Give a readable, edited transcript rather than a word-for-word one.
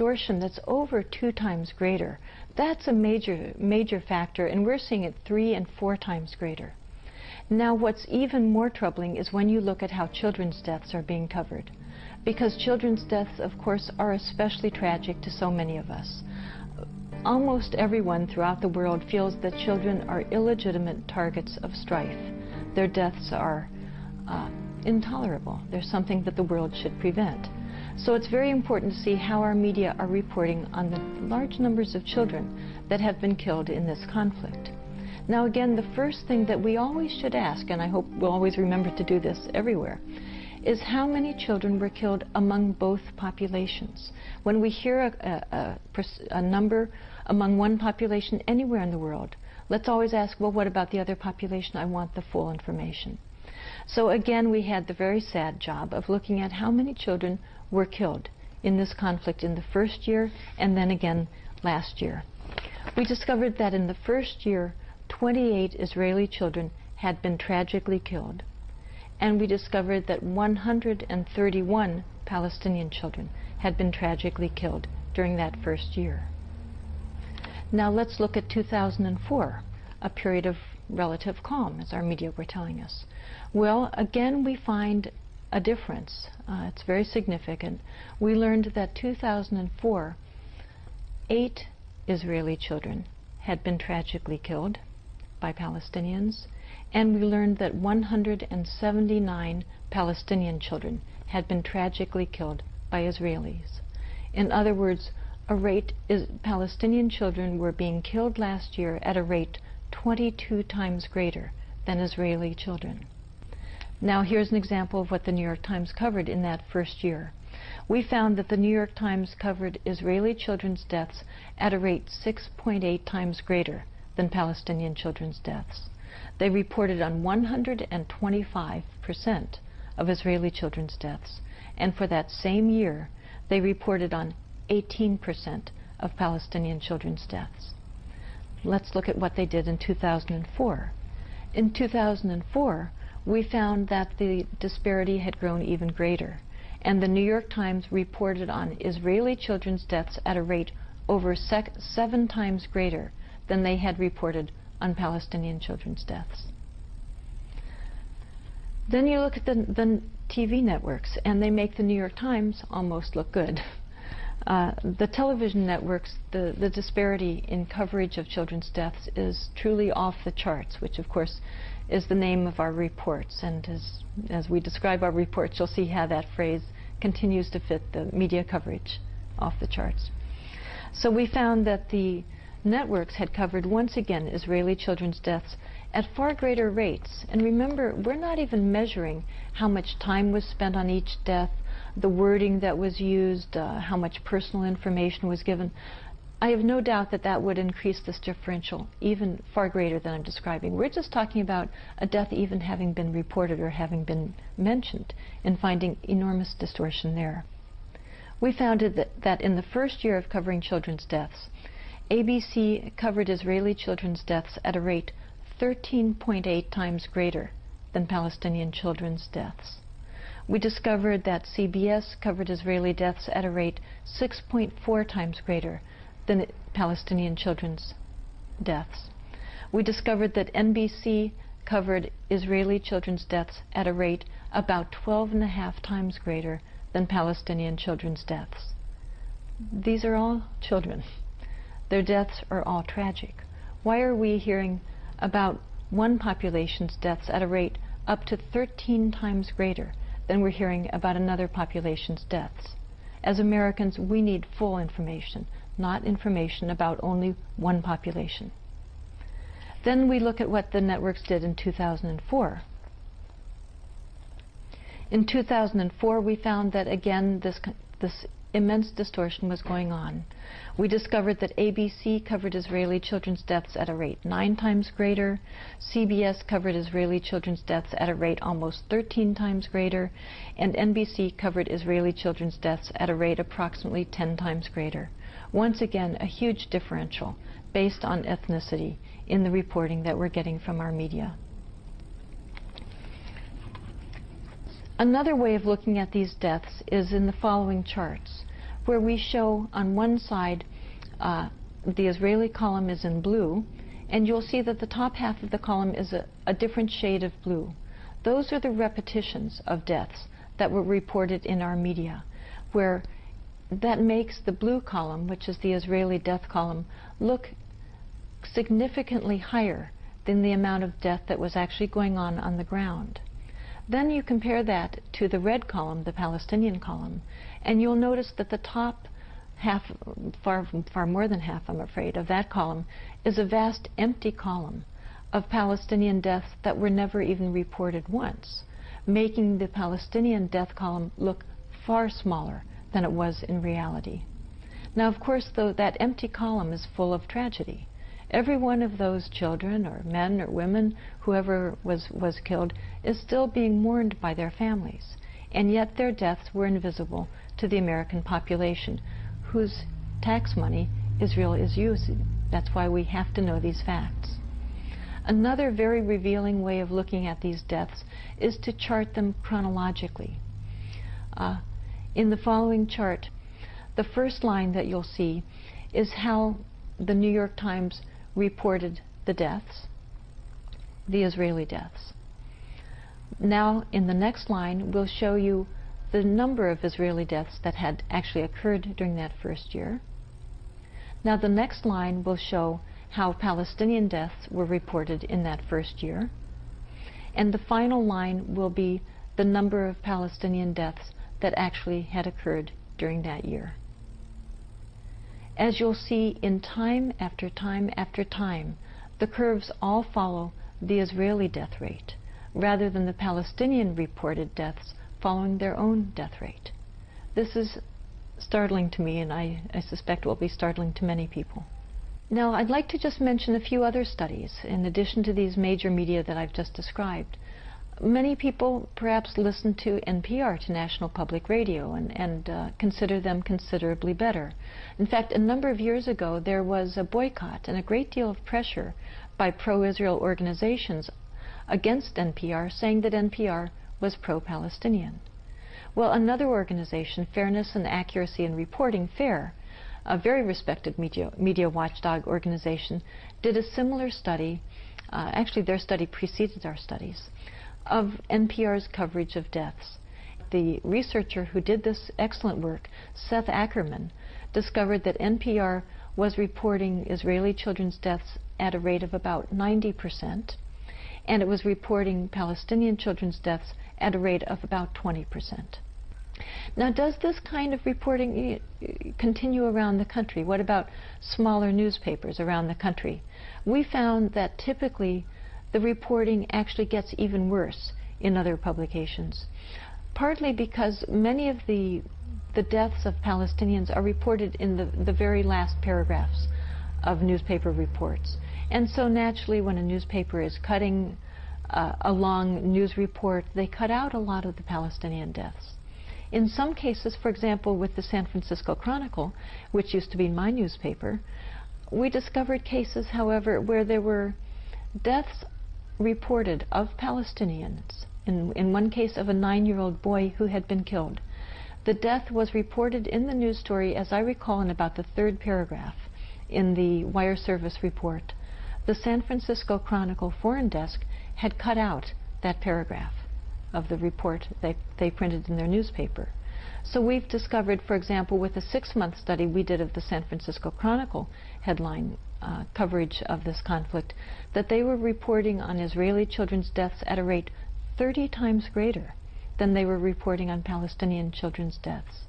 distortion that's over 2 times greater. That's a major factor, and we're seeing it 3 and 4 times greater. Now, what's even more troubling is when you look at how children's deaths are being covered. Because children's deaths, of course, are especially tragic to so many of us. Almost everyone throughout the world feels that children are illegitimate targets of strife. Their deaths are intolerable. They're something that the world should prevent. So it's very important to see how our media are reporting on the large numbers of children that have been killed in this conflict. Now again, the first thing that we always should ask, and I hope we'll always remember to do this everywhere, is how many children were killed among both populations. When we hear a number among one population anywhere in the world, let's always ask, well, what about the other population? I want the full information. So again, we had the very sad job of looking at how many children were killed in this conflict in the first year and then again last year. We discovered that in the first year, 28 Israeli children had been tragically killed. And we discovered that 131 Palestinian children had been tragically killed during that first year. Now let's look at 2004, a period of relative calm, as our media were telling us. Well, again, we find a difference. It's very significant. We learned that 2004, 8 Israeli children had been tragically killed by Palestinians, and we learned that 179 Palestinian children had been tragically killed by Israelis. In other words, Palestinian children were being killed last year at a rate 22 times greater than Israeli children. Now here's an example of what the New York Times covered in that first year. We found that the New York Times covered Israeli children's deaths at a rate 6.8 times greater than Palestinian children's deaths. They reported on 125% of Israeli children's deaths, and for that same year, they reported on 18% of Palestinian children's deaths. Let's look at what they did in 2004. In 2004, we found that the disparity had grown even greater, and the New York Times reported on Israeli children's deaths at a rate over 7 times greater than they had reported on Palestinian children's deaths. Then you look at the TV networks, and they make the New York Times almost look good. The television networks, the disparity in coverage of children's deaths is truly off the charts, which of course is the name of our reports. And as we describe our reports, you'll see how that phrase continues to fit the media coverage, off the charts. So we found that the networks had covered once again Israeli children's deaths at far greater rates. And remember, we're not even measuring how much time was spent on each death, the wording that was used, how much personal information was given. I have no doubt that that would increase this differential even far greater than I'm describing. We're just talking about a death even having been reported or having been mentioned and finding enormous distortion there. We found that in the first year of covering children's deaths, ABC covered Israeli children's deaths at a rate 13.8 times greater than Palestinian children's deaths. We discovered that CBS covered Israeli deaths at a rate 6.4 times greater than Palestinian children's deaths. We discovered that NBC covered Israeli children's deaths at a rate about 12.5 times greater than Palestinian children's deaths. These are all children. Their deaths are all tragic. Why are we hearing about one population's deaths at a rate up to 13 times greater than we're hearing about another population's deaths? As Americans, we need full information, not information about only one population. Then we look at what the networks did in 2004. In 2004, we found that again this immense distortion was going on. We discovered that ABC covered Israeli children's deaths at a rate 9 times greater, CBS covered Israeli children's deaths at a rate almost 13 times greater, and NBC covered Israeli children's deaths at a rate approximately 10 times greater. Once again, a huge differential based on ethnicity in the reporting that we're getting from our media. Another way of looking at these deaths is in the following charts. where we show on one side the Israeli column is in blue, and you'll see that the top half of the column is a different shade of blue. Those are the repetitions of deaths that were reported in our media, where that makes the blue column, which is the Israeli death column, look significantly higher than the amount of death that was actually going on the ground. Then you compare that to the red column, the Palestinian column, and you'll notice that the top half, far more than half, I'm afraid, of that column is a vast empty column of Palestinian deaths that were never even reported once, making the Palestinian death column look far smaller than it was in reality. Now, of course, though, that empty column is full of tragedy. Every one of those children or men or women, whoever was killed, is still being mourned by their families, and yet their deaths were invisible to the American population, whose tax money Israel is using. That's why we have to know these facts. Another very revealing way of looking at these deaths is to chart them chronologically. In the following chart, the first line that you'll see is how the New York Times reported the deaths, the Israeli deaths. Now, in the next line, we'll show you the number of Israeli deaths that had actually occurred during that first year. Now, the next line will show how Palestinian deaths were reported in that first year. And the final line will be the number of Palestinian deaths that actually had occurred during that year. As you'll see, in time after time after time, the curves all follow the Israeli death rate, rather than the Palestinian reported deaths following their own death rate. This is startling to me, and I suspect will be startling to many people. Now, I'd like to just mention a few other studies, in addition to these major media that I've just described. Many people perhaps listen to NPR, to National Public Radio, and consider them considerably better. In fact, a number of years ago, there was a boycott and a great deal of pressure by pro-Israel organizations against NPR, saying that NPR was pro-Palestinian. Well, another organization, Fairness and Accuracy in Reporting, FAIR, a very respected media watchdog organization, did a similar study. Actually, their study preceded our studies, of NPR's coverage of deaths. The researcher who did this excellent work, Seth Ackerman, discovered that NPR was reporting Israeli children's deaths at a rate of about 90%, and it was reporting Palestinian children's deaths at a rate of about 20%. Now, does this kind of reporting continue around the country? What about smaller newspapers around the country? We found that typically the reporting actually gets even worse in other publications, partly because many of the deaths of Palestinians are reported in the very last paragraphs of newspaper reports. And so naturally, when a newspaper is cutting a long news report, they cut out a lot of the Palestinian deaths. In some cases, for example, with the San Francisco Chronicle, which used to be my newspaper, we discovered cases, however, where there were deaths reported of Palestinians. In one case of a 9-year-old boy who had been killed. The death was reported in the news story, as I recall, in about the 3rd paragraph in the wire service report. The San Francisco Chronicle foreign desk had cut out that paragraph of the report they printed in their newspaper. So we've discovered, for example, with a 6-month study we did of the San Francisco Chronicle headline coverage of this conflict, that they were reporting on Israeli children's deaths at a rate 30 times greater than they were reporting on Palestinian children's deaths.